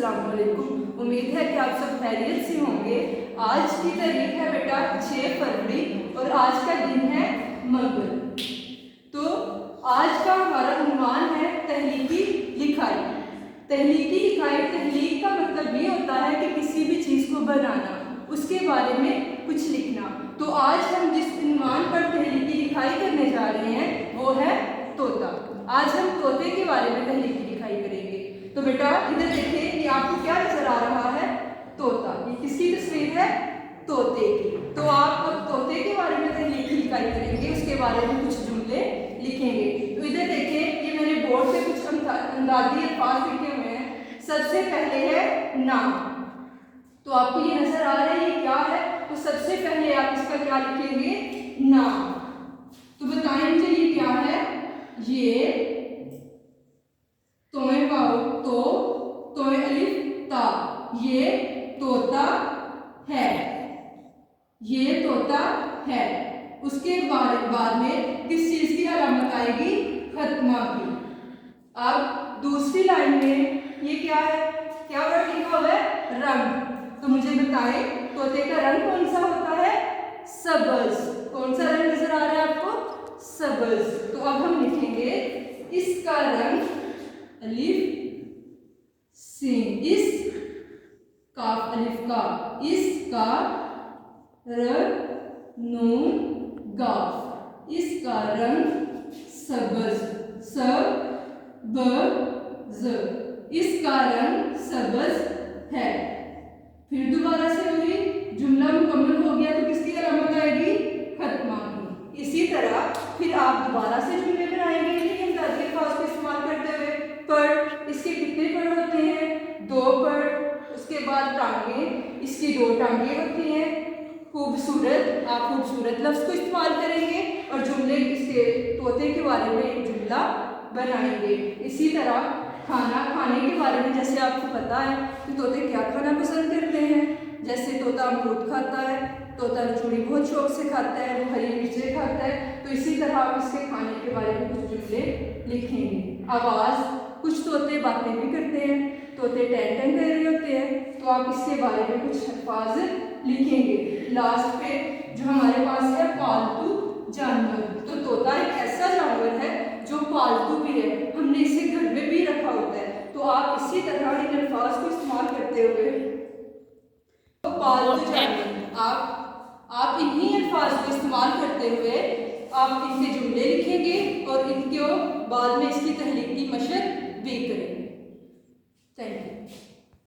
अस्सलाम वालेकुम। उम्मीद है कि आप सब खैरियत से होंगे। आज की तारीख है बेटा 6 फरवरी और आज का दिन है मंगल। तो आज का हमारा उन्वान है तहलीकी लिखाई। तहलीकी लिखाई, तहलीक का मतलब ये होता है कि किसी भी चीज़ को बनाना, उसके बारे में कुछ लिखना। तो आज हम जिस उन्वान पर तहलीकी लिखाई करने जा रहे हैं वो है तोता। आज हम तोते के बारे में तहलीकी लिखाई करेंगे। तो बेटा इधर देखिए कि आपको क्या नजर आ रहा है, तोता। ये किसकी तस्वीर है, तोते की। तो आप अब तोते के बारे में तहलीकी लिखाई करेंगे, उसके बारे में कुछ जुमले लिखेंगे। तो इधर देखिए ये मैंने बोर्ड पे कुछ अंदाजी अल्फाज लिखे हुए हैं। सबसे पहले है नाम। तो आपको ये नजर आ रहा है ये क्या है, तो सबसे पहले आप इसका क्या लिखेंगे, नाम। तो बताएं मुझे ये क्या है, ये तोए वाव तो, तोए अलिफ ता, ये तोता है, ये तोता है। उसके बाद में किस चीज की अलामत आएगी, खत्मा की। अब दूसरी लाइन में ये क्या है, क्या वर्ड लिखा हुआ है, रंग। तो मुझे बताएं तोते का रंग कौन सा होता है, सबज। कौन सा रंग नजर आ रहा है आपको, सबज। तो अब हम लिखेंगे इसका रंग, अलिफ सीन, इस काफ अलिफ का, इसका र नून गाफ, इसका रंग सबज, स ब ज, इसका रंग सबज है। फिर दोबारा से वही जुमला मुकम्मल हो गया तो किसकी अलामत आएगी, खत्मा की। इसी तरह फिर आप दोबारा से जुमले बनाएंगे लेकिन अंदाज़ी अल्फाज को इस्तेमाल करते हुए। पर इसके कितने पर होते हैं, 2 पर। उसके बाद टांगे, इसकी 2 टांगे होती हैं। खूबसूरत, आप खूबसूरत लफ्ज़ को इस्तेमाल करेंगे और जुमले इसके तोते के बारे में एक जुमला बनाएंगे। इसी तरह खाना, खाने के बारे में जैसे आपको पता है कि तोते क्या खाना पसंद करते हैं। जैसे तोता अमरूद खाता है, तोता चूड़ी बहुत शौक से खाता है, वो हरी मिर्चें खाता है। तो इसी तरह आप इसके खाने के बारे में कुछ जुमले लिखेंगे। आवाज़, कुछ तोते बातें भी करते हैं, तोते टैं टैं कर रहे होते हैं, तो आप इसके बारे में कुछ अल्फाज लिखेंगे। लास्ट पे जो हमारे पास है पालतू जानवर। तो तोता एक ऐसा जानवर है जो पालतू भी है, हमने इसे घर में भी रखा होता है। तो आप इसी तरह इन अल्फाज को इस्तेमाल करते हुए तो पालतू जानवर, आप इन्हीं अल्फाज को इस्तेमाल करते हुए आप इनके जुमले लिखेंगे और इनके बाद में इसकी तहलीक की मशक भी करेंगे।